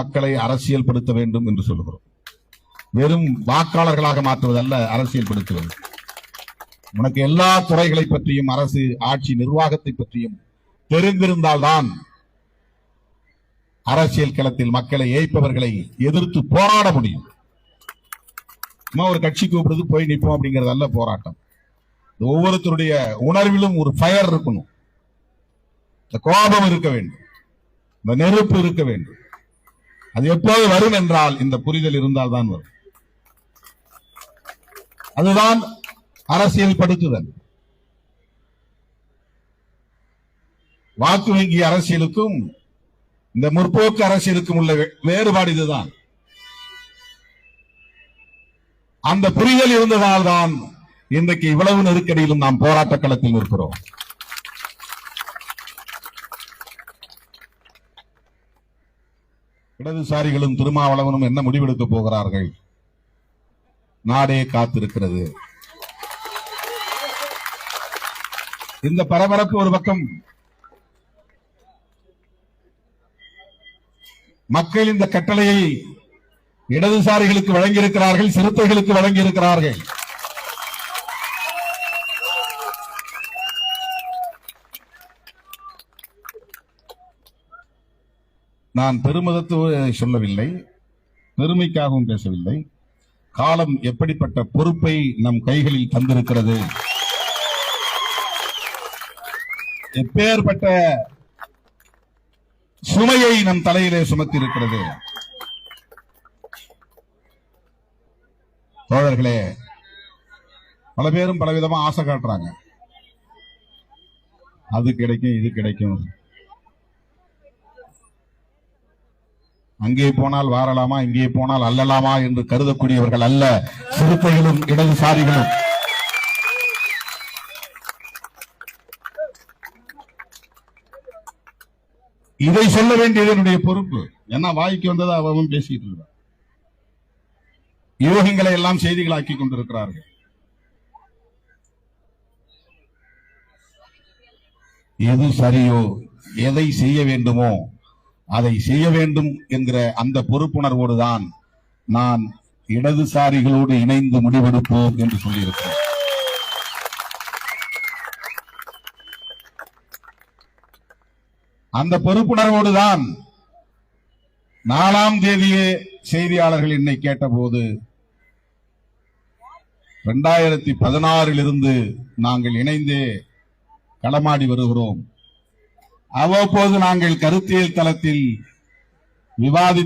மக்களை அரசியல் படுத்த வேண்டும் என்று சொல்லுகிறோம். வெறும் வாக்காளர்களாக மாற்றுவதல்ல அரசியல் படுத்துவது. உனக்கு எல்லா துறைகளை பற்றியும் அரசு ஆட்சி நிர்வாகத்தை பற்றியும் தெரிந்திருந்தால்தான் அரசியல் களத்தில் மக்களை ஏய்ப்பவர்களை எதிர்த்து போராட முடியும். ஒரு கட்சி கூப்பிடுறது போய் நிற்போம் அப்படிங்கிறது அல்ல போராட்டம். ஒவ்வொருத்தருடைய உணர்விலும் ஒரு ஃபயர் இருக்கணும், இந்த கோபம் இருக்க வேண்டும், இந்த நெருப்பு இருக்க வேண்டும். அது எப்போது வரும் என்றால் இந்த புரிதல் இருந்தால் தான் வரும். அதுதான் அரசியல் படுத்துதல். வாக்கு வங்கி அரசியலுக்கும் இந்த முற்போக்கு அரசியலுக்கும் உள்ள வேறுபாடு இதுதான். அந்த புரிதல் இருந்ததால் தான் இன்றைக்கு இவ்வளவு நெருக்கடியிலும் நாம் போராட்ட களத்தில் இருக்கிறோம். இடதுசாரிகளும் திருமாவளவனும் என்ன முடிவெடுக்க போகிறார்கள்? நாடே காத்திருக்கிறது. இந்த பரபரப்பு ஒரு பக்கம். மக்கள் இந்த கட்டளையை இடதுசாரிகளுக்கு வழங்கியிருக்கிறார்கள், சிறுத்தைகளுக்கு வழங்கியிருக்கிறார்கள். நான் பெருமிதத்துவ சொல்லவில்லை, பெருமைக்காகவும் பேசவில்லை. காலம் எப்படிப்பட்ட பொறுப்பை நம் கைகளில் தந்திருக்கிறது, எப்பேற்பட்ட சுமையை நம் தலையிலே சுமத்தி இருக்கிறது. தோழர்களே, பல பேரும் பலவிதமா ஆசை காட்டுறாங்க. அது கிடைக்கும், இது கிடைக்கும், அங்கே போனால் வாரலாமா, இங்கே போனால் அல்லலாமா என்று கருதக்கூடியவர்கள் அல்ல சிறுத்தைகளும் இடதுசாரிகளும். இதை சொல்ல வேண்டியது என்னுடைய பொறுப்பு. என்ன வாய்க்கு வந்ததை அவன் பேசிட்டு இருக்கிறார். யோகிகளை எல்லாம் செய்திகளாக்கி கொண்டிருக்கிறார்கள். எது சரியோ, எதை செய்ய வேண்டுமோ அதை செய்ய வேண்டும் என்கிற அந்த பொறுப்புணர்வோடு தான் நான் இடதுசாரிகளோடு இணைந்து முடிவெடுப்போம் என்று சொல்லியிருக்கிறேன். அந்த பொறுப்புணர்வோடு தான் 4ஆம் தேதியே செய்தியாளர்கள் என்னை கேட்டபோது 2016 இருந்து நாங்கள் இணைந்தே களமாடி வருகிறோம். அவ்வப்போது நாங்கள் கருத்தியல் தளத்தில் விவாதித்து